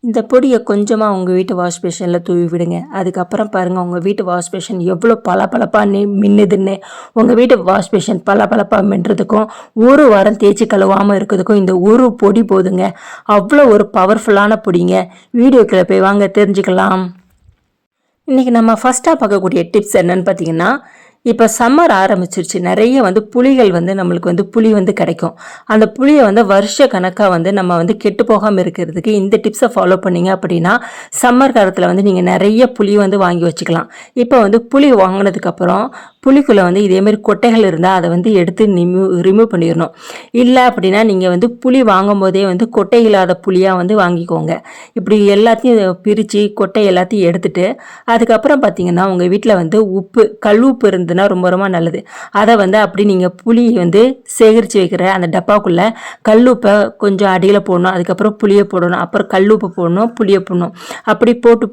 இந்த பொடியை கொஞ்சமாக உங்கள் வீட்டு வாஷ் பேஷனில் தூவி விடுங்க. அதுக்கப்புறம் பாருங்கள் உங்கள் வீட்டு வாஷ் பேஷன் எவ்வளோ பளபளப்பாக மின்னுதுன்னு. உங்கள் வீட்டு வாஷ் பேஷன் பளபளப்பாக மின்னுறதுக்கும் ஒரு வாரம் தேய்ச்சி கழுவாமல் இருக்கிறதுக்கும் இந்த ஒரு பொடி போதுங்க. அவ்வளோ ஒரு பவர்ஃபுல்லான பொடிங்க. வீடியோக்குள்ளே போய் வாங்க தெரிஞ்சுக்கலாம். இன்றைக்கி நம்ம ஃபஸ்ட்டாக பார்க்கக்கூடிய டிப்ஸ் என்னன்னு பார்த்தீங்கன்னா, இப்போ சம்மர் ஆரம்பிச்சிருச்சு. நிறைய புளிகள் நம்மளுக்கு புளி கிடைக்கும். அந்த புளியை வருஷ கணக்காக நம்ம கெட்டு போகாமல் இருக்கிறதுக்கு இந்த டிப்ஸை ஃபாலோ பண்ணிங்க அப்படின்னா சம்மர் காலத்தில் நீங்கள் நிறைய புளி வாங்கி வச்சுக்கலாம். இப்போ புளி வாங்கினதுக்கப்புறம் புளிக்குள்ளே இதேமாரி கொட்டைகள் இருந்தால் அதை எடுத்து ரிமூவ் பண்ணிடணும். இல்லை அப்படின்னா நீங்கள் புளி வாங்கும் போதே கொட்டை இல்லாத புளியாக வாங்கிக்கோங்க. இப்படி எல்லாத்தையும் பிரித்து கொட்டை எல்லாத்தையும் எடுத்துட்டு அதுக்கப்புறம் பார்த்தீங்கன்னா உங்கள் வீட்டில் உப்பு கல் உப்பு இருந்ததுன்னா ரொம்ப ரொம்ப நல்லது. அதை அப்படி நீங்கள் புளி சேகரித்து வைக்கிற அந்த டப்பாக்குள்ளே கல்லுப்பை கொஞ்சம் அடியில் போடணும். அதுக்கப்புறம் புளியை போடணும். அப்புறம் கல்லுப்பு போடணும், புளியை போடணும். அப்படி போட்டு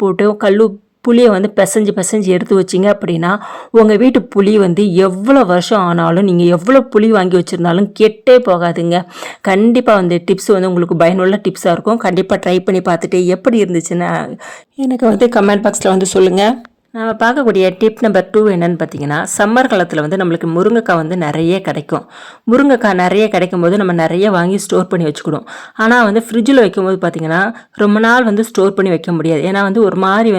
புளியை பிசைஞ்சு எடுத்து வச்சிங்க அப்படின்னா உங்கள் வீட்டு புளி எவ்வளோ வருஷம் ஆனாலும் நீங்கள் எவ்வளோ புளி வாங்கி வச்சுருந்தாலும் கெட்டே போகாதுங்க. கண்டிப்பாக டிப்ஸ் உங்களுக்கு பயனுள்ள டிப்ஸாக இருக்கும். கண்டிப்பாக ட்ரை பண்ணி பார்த்துட்டு எப்படி இருந்துச்சுன்னா எனக்கு கமெண்ட் பாக்ஸில் சொல்லுங்கள். நம்ம பார்க்கக்கூடிய டிப் நம்பர் 2 என்னென்னு பார்த்தீங்கன்னா, சம்மர் காலத்தில் நம்மளுக்கு முருங்கைக்காய் நிறைய கிடைக்கும். முருங்கைக்காய் நிறைய கிடைக்கும் போது நம்ம நிறைய வாங்கி ஸ்டோர் பண்ணி வச்சுக்கணும். ஆனால் ஃப்ரிட்ஜில் வைக்கும்போது பார்த்தீங்கன்னா ரொம்ப நாள் ஸ்டோர் பண்ணி வைக்க முடியாது. ஏன்னா ஒரு மாதிரி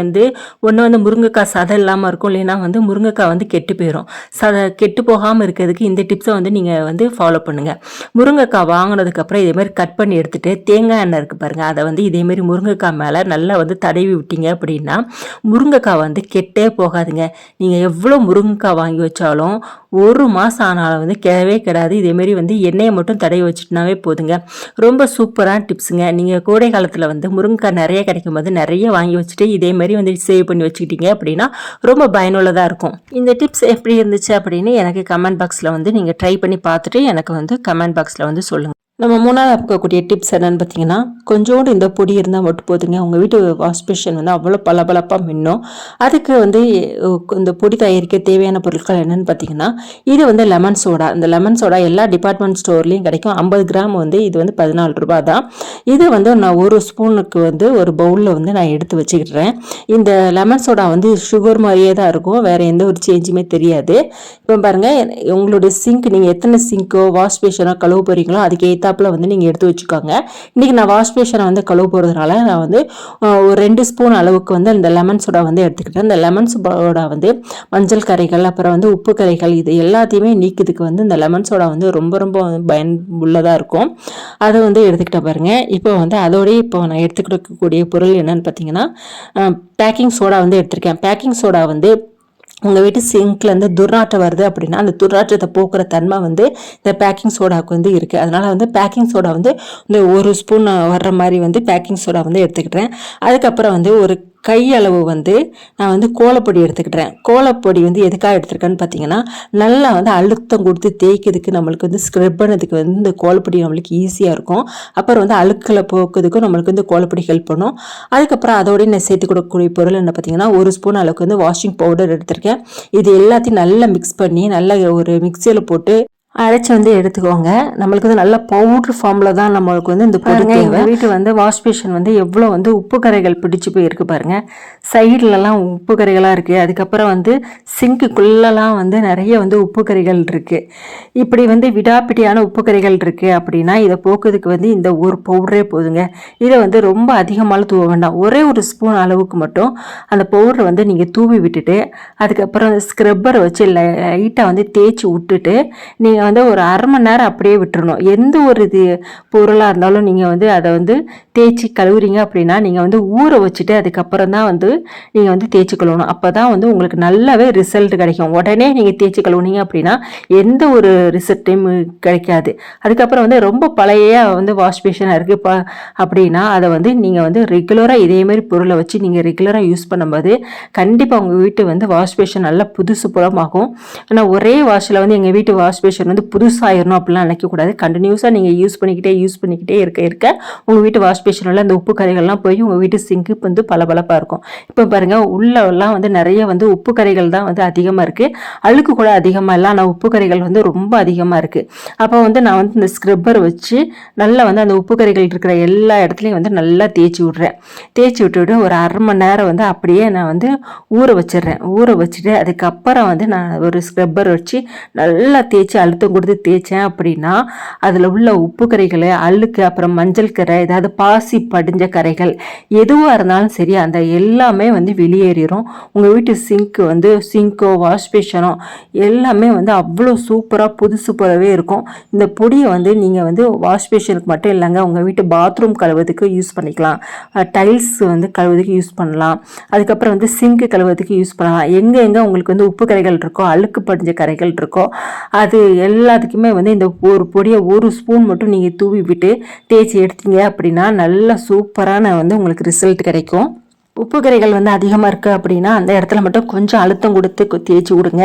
ஒன்று முருங்கைக்காய் சதை இல்லாமல் இருக்கும், இல்லைன்னா முருங்கைக்காய் கெட்டு போயிடும். கெட்டு போகாமல் இருக்கிறதுக்கு இந்த டிப்ஸை நீங்கள் ஃபாலோ பண்ணுங்கள். முருங்கைக்காய் வாங்கினதுக்கப்புறம் இதேமாதிரி கட் பண்ணி எடுத்துகிட்டு தேங்காய் எண்ணெய் இருக்குது பாருங்கள், அதை இதேமாரி முருங்கைக்காய் மேலே நல்லா தடவி விட்டீங்க அப்படின்னா முருங்கைக்காய் கெட்டே போகாதுங்க. நீங்கள் எவ்வளோ முருங்கைக்காய் வாங்கி வச்சாலும் ஒரு மாதம் ஆனாலும் கிடவே கிடாது. இதேமாரி எண்ணெயை மட்டும் தடவி வச்சுட்டுனாவே போதுங்க. ரொம்ப சூப்பரான டிப்ஸுங்க. நீங்கள் கோடை காலத்தில் முருங்கைக்காய் நிறைய கிடைக்கும் போது நிறைய வாங்கி வச்சுட்டு இதேமாரி சேவ் பண்ணி வச்சுக்கிட்டீங்க அப்படின்னா ரொம்ப பயனுள்ளதாக இருக்கும். இந்த டிப்ஸ் எப்படி இருந்துச்சு அப்படின்னு எனக்கு கமெண்ட் பாக்ஸில் நீங்கள் ட்ரை பண்ணி பார்த்துட்டு எனக்கு கமெண்ட் பாக்ஸில் சொல்லுங்கள். நம்ம மூணாவது பார்க்கக்கூடிய டிப்ஸ் என்னென்னு பார்த்தீங்கன்னா, கொஞ்சோண்டு இந்த பொடி இருந்தால் மட்டும் போதுங்க. உங்கள் வீட்டு வாஷ் பேஷன் அவ்வளோ பளபளப்பாக மின்னும். அதுக்கு இந்த பொடி தயாரிக்க தேவையான பொருட்கள் என்னென்னு பார்த்தீங்கன்னா, இது லெமன் சோடா. இந்த லெமன் சோடா எல்லா டிபார்ட்மெண்ட் ஸ்டோர்லேயும் கிடைக்கும். 50 கிராம் இது 14 ரூபா தான். இது நான் ஒரு ஸ்பூனுக்கு ஒரு பவுலில் நான் எடுத்து வச்சுக்கிட்டுறேன். இந்த லெமன் சோடா சுகர் மாதிரியே தான் இருக்கும், வேறு எந்த ஒரு சேஞ்சுமே தெரியாது. இப்போ பாருங்கள், உங்களுடைய சிங்க் நீங்கள் எத்தனை சிங்க்கோ வாஷ் பேஷனோ கழுவு போகிறீங்களோ அதுக்கு நீங்கள் எடுத்து வச்சுக்கோங்க. இன்றைக்கி நான் வாஷ் பேஷனை கழுவு போகிறதுனால நான் ஒரு 2 ஸ்பூன் அளவுக்கு அந்த லெமன் சோடா எடுத்துக்கிட்டேன். இந்த லெமன் சோடா மஞ்சள் கரைகள் அப்புறம் உப்பு கரைகள் இது எல்லாத்தையுமே நீக்கிறதுக்கு இந்த லெமன் சோடா ரொம்ப ரொம்ப பயனுள்ளதாக இருக்கும். அதை எடுத்துக்கிட்டேன் பாருங்கள். இப்போ அதோடய இப்போ நான் எடுத்துக்கிடக்கூடிய பொருள் என்னன்னு பார்த்தீங்கன்னா, பேக்கிங் சோடா எடுத்திருக்கேன். பேக்கிங் சோடா உங்கள் வீட்டு சிங்க்லேருந்து துர்நாற்றம் வருது அப்படின்னா அந்த துர்நாற்றத்தை போக்குற தன்மை இந்த பேக்கிங் சோடாவுக்கு இருக்குது. அதனால் பேக்கிங் சோடா இந்த ஒரு ஸ்பூன் வர்ற மாதிரி பேக்கிங் சோடா எடுத்துக்கிட்டேன். அதுக்கப்புறம் ஒரு கையளவு நான் கோலப்பொடி எடுத்துக்கிட்டேன். கோலப்பொடி எதுக்காக எடுத்துருக்கேன்னு பார்த்தீங்கன்னா, நல்லா அழுத்தம் கொடுத்து தேய்க்கிறதுக்கு நம்மளுக்கு ஸ்க்ரப் பண்ணதுக்கு இந்த கோலப்பொடி நம்மளுக்கு ஈஸியாக இருக்கும். அப்புறம் அழுக்களை போக்குறதுக்கும் நம்மளுக்கு கோலப்பொடி ஹெல்ப் பண்ணும். அதுக்கப்புறம் அதோடய நான் சேர்த்து கொடுக்கக்கூடிய பொருள் என்ன பார்த்தீங்கன்னா, ஒரு ஸ்பூன் அளவுக்கு வாஷிங் பவுடர் எடுத்திருக்கேன். இது எல்லாத்தையும் நல்லா மிக்ஸ் பண்ணி நல்லா ஒரு மிக்சியில் போட்டு அரைச்சி எடுத்துக்கோங்க. நம்மளுக்கு நல்ல பவுட்ரு ஃபார்மில் தான் நம்மளுக்கு இந்த பொடி தேவை. வீட்டு வாஷ் பேஷன் எவ்வளோ உப்பு கரைகள் பிடிச்சி போயிருக்கு பாருங்கள். சைட்லலாம் உப்பு கரைகளாக இருக்குது. அதுக்கப்புறம் சிங்க்குள்ளெலாம் நிறைய உப்பு கரைகள் இருக்குது. இப்படி விடாப்பிடியான உப்பு கரைகள் இருக்குது அப்படின்னா இதை போக்குறதுக்கு இந்த ஒரு பவுடரே போதுங்க. இதை ரொம்ப அதிகமாக தூவ வேண்டாம். ஒரே ஒரு ஸ்பூன் அளவுக்கு மட்டும் அந்த பவுடரை நீங்கள் தூவி விட்டுட்டு அதுக்கப்புறம் ஸ்க்ரப்பரை வச்சு லைட்டாக தேய்ச்சி விட்டுட்டு நீங்கள் ஒரு அரை மணி நேரம் அப்படியே விட்டுறணும். எந்த ஒரு பொருளாக இருந்தாலும் நீங்கள் அதை தேய்ச்சி கழுவுறீங்க அப்படின்னா நீங்கள் ஊற வச்சுட்டு அதுக்கப்புறம் தான் நீங்கள் தேய்ச்சி கழுவணும். அப்போ தான் உங்களுக்கு நல்லாவே ரிசல்ட் கிடைக்கும். உடனே நீங்கள் தேய்ச்சி கழுவுனீங்க அப்படின்னா எந்த ஒரு ரிசல்ட்டையும் கிடைக்காது. அதுக்கப்புறம் ரொம்ப பழைய வாஷ் பேஷனாக இருக்குது அப்படின்னா அதை நீங்கள் ரெகுலராக இதேமாரி பொருளை வச்சு நீங்கள் ரெகுலராக யூஸ் பண்ணும்போது கண்டிப்பாக உங்கள் வீட்டு வாஷ் பேஷன் நல்லா புதுசு புறமாகும். ஆனால் ஒரே வாஷில் எங்கள் வீட்டு வாஷ் பேஷன் வந்து புதுசாகிடணும் அப்படிலாம் நினைக்கக்கூடாது. கண்டினியூஸாக நீங்கள் யூஸ் பண்ணிக்கிட்டே இருக்க உங்கள் வீட்டு வாஷ் பேஷனில் அந்த உப்பு கரைகள்லாம் போய் உங்கள் வீட்டு சிங்க்கு வந்து பளபளப்பாக இருக்கும். இப்போ பாருங்கள் உள்ளெல்லாம் வந்து நிறைய வந்து உப்பு கரைகள் தான் வந்து அதிகமாக இருக்குது. அழுக்கு கூட அதிகமாக இல்லை, ஆனால் உப்பு கரைகள் வந்து ரொம்ப அதிகமாக இருக்குது. அப்போ வந்து நான் வந்து இந்த ஸ்க்ரப்பர் வச்சு நல்லா வந்து அந்த உப்பு கரைகள் இருக்கிற எல்லா இடத்துலையும் வந்து நல்லா தேய்ச்சி விட்டுட்டு ஒரு அரை மணி நேரம் வந்து அப்படியே நான் வந்து ஊற வச்சுட்டு அதுக்கப்புறம் வந்து நான் ஒரு ஸ்க்ரப்பர் வச்சு நல்லா தேய்ச்சி அழுத்தம் கொடுத்து தேய்ச்சேன் அப்படின்னா அதில் உள்ள உப்பு கரைகள், அழுக்கு, அப்புறம் மஞ்சள் கரை, ஏதாவது பாசி படிஞ்ச கரைகள் எதுவாக இருந்தாலும் சரி அந்த எல்லாமே வந்து வெளியேறிடும். உங்கள் வீட்டு சிங்கோ வாஷ் பேஷனோ எல்லாமே வந்து அவ்வளோ சூப்பராக புதுசு போலவே இருக்கும். இந்த பொடியை வந்து நீங்கள் வந்து வாஷ் பேஷனுக்கு மட்டும் இல்லைங்க, உங்கள் வீட்டு பாத்ரூம் கழுவுறதுக்கு யூஸ் பண்ணிக்கலாம், டைல்ஸ் வந்து கழுவுறதுக்கு யூஸ் பண்ணலாம், அதுக்கப்புறம் வந்து சிங்க்கு கழுவுறதுக்கு யூஸ் பண்ணலாம். எங்கே உங்களுக்கு வந்து உப்பு கரைகள் இருக்கோ, அழுக்கு படிஞ்ச கரைகள் இருக்கோ, அது எல்லாத்துக்குமே வந்து இந்த ஒரு பொடியை ஒரு ஸ்பூன் மட்டும் நீங்கள் தூவி விட்டு தேய்ச்சி எடுத்தீங்க அப்படின்னா நல்லா சூப்பரான வந்து உங்களுக்கு ரிசல்ட் கிடைக்கும். உப்பு கரைகள் வந்து அதிகமாக இருக்குது அப்படின்னா அந்த இடத்துல மட்டும் கொஞ்சம் அழுத்தம் கொடுத்து தேய்ச்சி விடுங்க.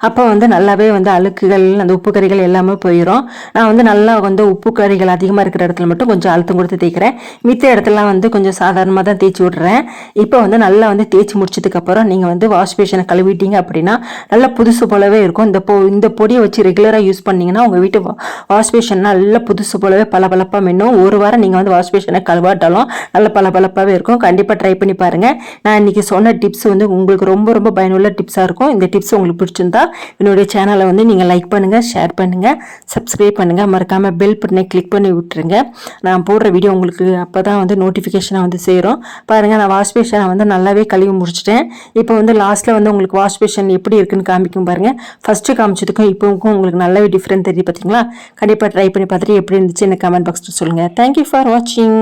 அப்போ வந்து நல்லாவே வந்து அழுக்குகள், அந்த உப்பு கரைகள் எல்லாமே போயிடும். நான் வந்து நல்லா வந்து உப்பு கரைகள் அதிகமாக இருக்கிற இடத்துல மட்டும் கொஞ்சம் அழுத்தம் கொடுத்து தேய்க்கிறேன். மித்த இடத்துலாம் வந்து கொஞ்சம் சாதாரணமாக தான் தேய்ச்சி விட்றேன். இப்போ வந்து நல்லா வந்து தேய்ச்சி முடிச்சதுக்கப்புறம் நீங்கள் வந்து வாஷ் பேஷனை கழுவிட்டீங்க அப்படின்னா நல்லா புதுசு போலவே இருக்கும். இந்த பொடியை வச்சு ரெகுலராக யூஸ் பண்ணிங்கன்னா உங்கள் வீட்டு வாஷ் பேஷன் நல்லா புதுசு போலவே பளபளப்பாக மின்னும். ஒரு வாரம் நீங்கள் வந்து வாஷ் பேஷனை கழுவாட்டாலும் நல்லா பளபளப்பாகவே இருக்கும். கண்டிப்பாக ட்ரை பண்ணி பாருங்கள். நான் இன்னைக்கு சொன்ன டிப்ஸ் வந்து உங்களுக்கு ரொம்ப ரொம்ப பயனுள்ள டிப்ஸாக இருக்கும். இந்த டிப்ஸ் உங்களுக்கு பிடிச்சிருந்தா என்னுடைய சேனலை வந்து நீங்கள் லைக் பண்ணுங்கள், ஷேர் பண்ணுங்கள், சப்ஸ்கிரைப் பண்ணுங்கள், மறக்காமல் பெல் பட்டனை கிளிக் பண்ணி விட்டுருங்க. நான் போடுற வீடியோ உங்களுக்கு அப்போ தான் வந்து நோட்டிஃபிகேஷனாக வந்து சேரும். பாருங்கள், நான் வாஷ் பேஷனை வந்து நல்லாவே கழுவி முடிச்சிட்டேன். இப்போ வந்து லாஸ்ட்டில் வந்து உங்களுக்கு வாஷ் பேஷன் எப்படி இருக்குன்னு காமிக்கும் பாருங்கள். ஃபஸ்ட்டு காமிச்சதுக்கும் இப்போவுக்கும் உங்களுக்கு நல்லாவே டிஃப்ரெண்ட் தெரியும் பார்த்தீங்களா? கண்டிப்பாக ட்ரை பண்ணி பார்த்துட்டு எப்படி இருந்துச்சு எனக்கு கமெண்ட் பாக்ஸில் சொல்லுங்கள். தேங்க்யூ ஃபார் வாட்சிங்.